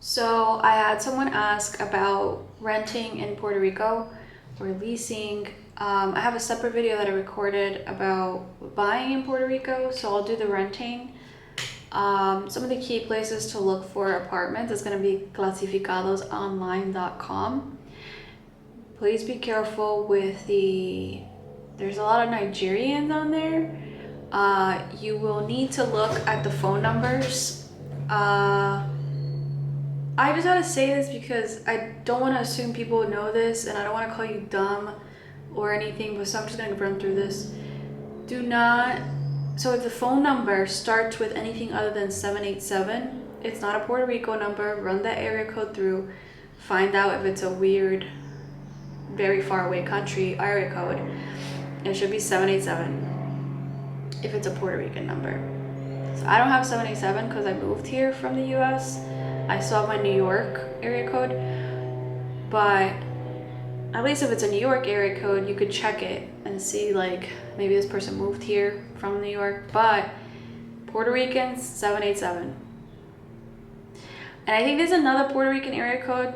So I had someone ask about renting in Puerto Rico or leasing. I have a separate video that I recorded about buying in Puerto Rico, so I'll do the renting. Some of the key places to look for apartments is going to be clasificadosonline.com. Please be careful with there's a lot of Nigerians on there. You will need to look at the phone numbers. I just gotta say this because I don't want to assume people know this and I don't want to call you dumb or anything, but so I'm just gonna run through this. Do not, so if the phone number starts with anything other than 787, it's not a Puerto Rico number. Run that area code through, find out if it's a weird, very far away country area code. It should be 787 if it's a Puerto Rican number. So I don't have 787 because I moved here from the US. I still have my New York area code, but at least if it's a New York area code, you could check it and see like maybe this person moved here from New York, but Puerto Ricans, 787. And I think there's another Puerto Rican area code,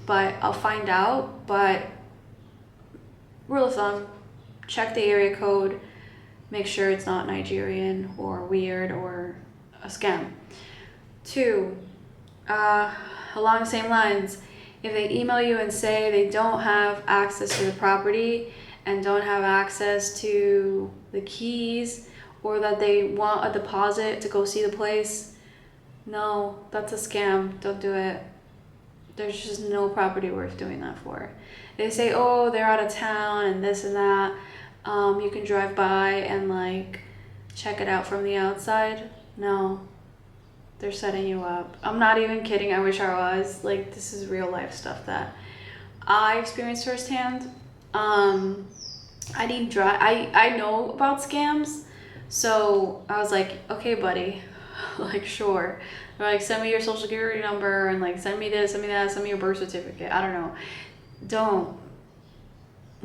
but I'll find out. But rule of thumb, check the area code, make sure it's not Nigerian or weird or a scam. 2, along the same lines, if they email you and say they don't have access to the property and don't have access to the keys, or that they want a deposit to go see the place, no, that's a scam. Don't do it. There's just no property worth doing that for. They say, oh, they're out of town and this and that. You can drive by and like check it out from the outside. No, they're setting you up. I'm not even kidding. I wish I was. Like, this is real life stuff that I experienced firsthand. I know about scams, so I was like, okay, buddy, like, sure. They're like, send me your social security number and like send me this, send me that, send me your birth certificate. I don't know.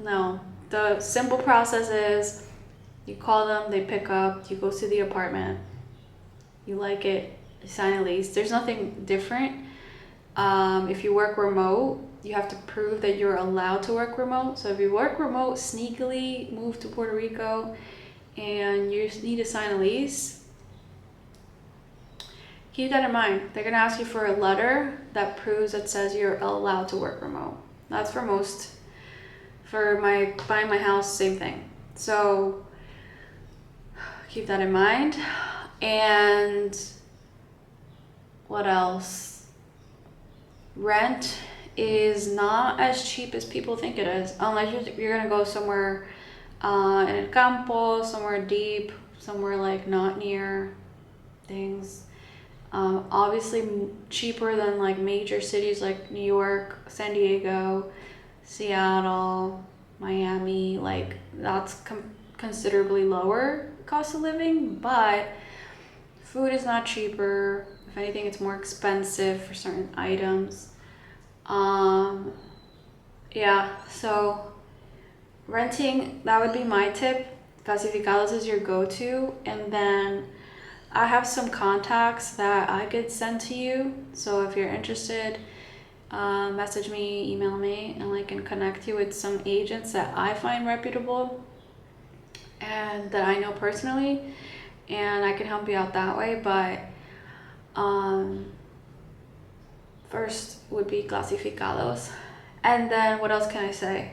No. The simple process is you call them, they pick up, you go to the apartment, you like it, you sign a lease. There's nothing different. If you work remote, you have to prove that you're allowed to work remote. So if you work remote, sneakily move to Puerto Rico and you need to sign a lease, keep that in mind. They're gonna ask you for a letter that proves that says you're allowed to work remote. That's for most. For buying my house, same thing. So keep that in mind. And what else? Rent is not as cheap as people think it is, unless you're gonna go somewhere in el campo, somewhere deep, somewhere like not near things. Obviously cheaper than like major cities like New York, San Diego, Seattle, Miami. Like, that's considerably lower cost of living, but food is not cheaper. If anything, it's more expensive for certain items. Yeah, so renting, that would be my tip. Clasificados is your go-to, and then I have some contacts that I could send to you. So if you're interested, message me, email me, and I can connect you with some agents that I find reputable and that I know personally, and I can help you out that way. But first would be clasificados, and then what else can I say?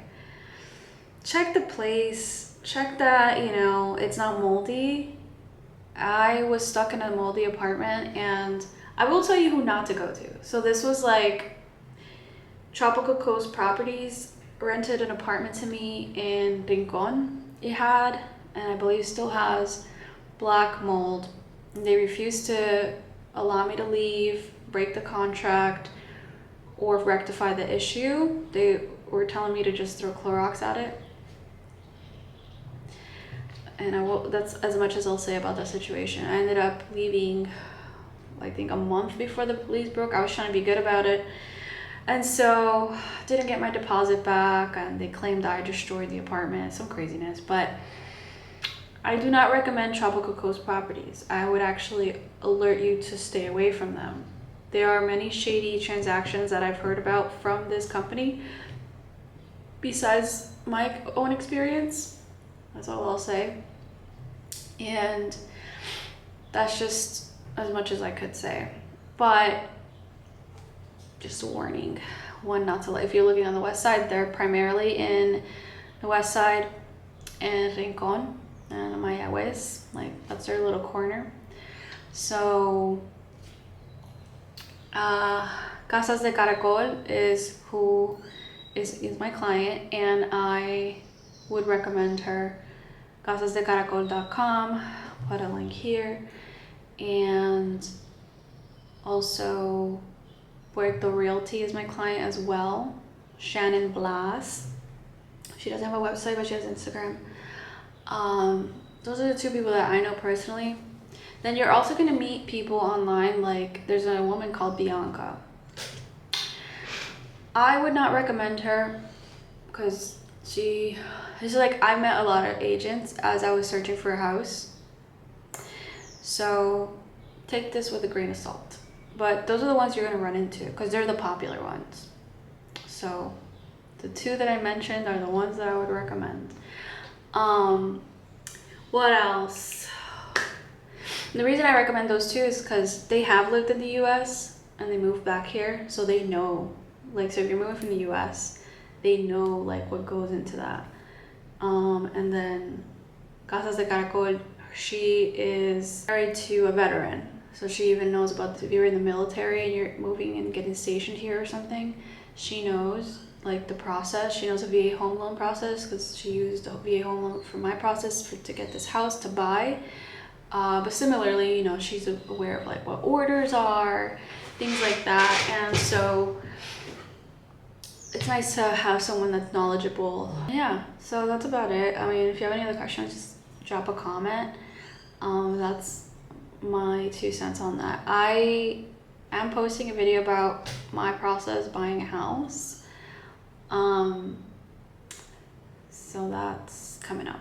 Check the place, check that it's not moldy. I was stuck in a moldy apartment, and I will tell you who not to go to. So this was like Tropical Coast Properties rented an apartment to me in Rincon. It had, and I believe still has, black mold. They refused to allow me to leave, break the contract, or rectify the issue. They were telling me to just throw Clorox at it. And that's as much as I'll say about that situation. I ended up leaving, I think, a month before the lease broke. I was trying to be good about it. And so didn't get my deposit back, and they claimed I destroyed the apartment. Some craziness. But I do not recommend Tropical Coast Properties. I would actually alert you to stay away from them. There are many shady transactions that I've heard about from this company besides my own experience. That's all I'll say. And that's just as much as I could say. But just a warning, one, not to let, if you're looking on the west side, they're primarily in the west side and Rincon and Mayagüez, like that's their little corner. So Casas de Caracol is who is my client, and I would recommend her. casasdecaracol.com, put a link here. And also Puerto Realty is my client as well, Shannon Blas. She doesn't have a website, but she has Instagram. Those are the two people that I know personally. Then you're also going to meet people online, like there's a woman called Bianca. I would not recommend her because it's like I met a lot of agents as I was searching for a house. So take this with a grain of salt. But those are the ones you're going to run into because they're the popular ones. So the two that I mentioned are the ones that I would recommend. What else? The reason I recommend those two is because they have lived in the US and they moved back here, so they know, like, so if you're moving from the US, they know like what goes into that. And then Casas de Caracol, she is married to a veteran, so she even knows about if you're in the military and you're moving and getting stationed here or something, she knows like the process. She knows the VA home loan process because she used a VA home loan for my process to get this house to buy. But similarly, you know, she's aware of like what orders are, things like that. And so it's nice to have someone that's knowledgeable. Yeah, so that's about it. I mean, if you have any other questions, just drop a comment. That's my 2 cents on that. I am posting a video about my process buying a house. So that's coming up.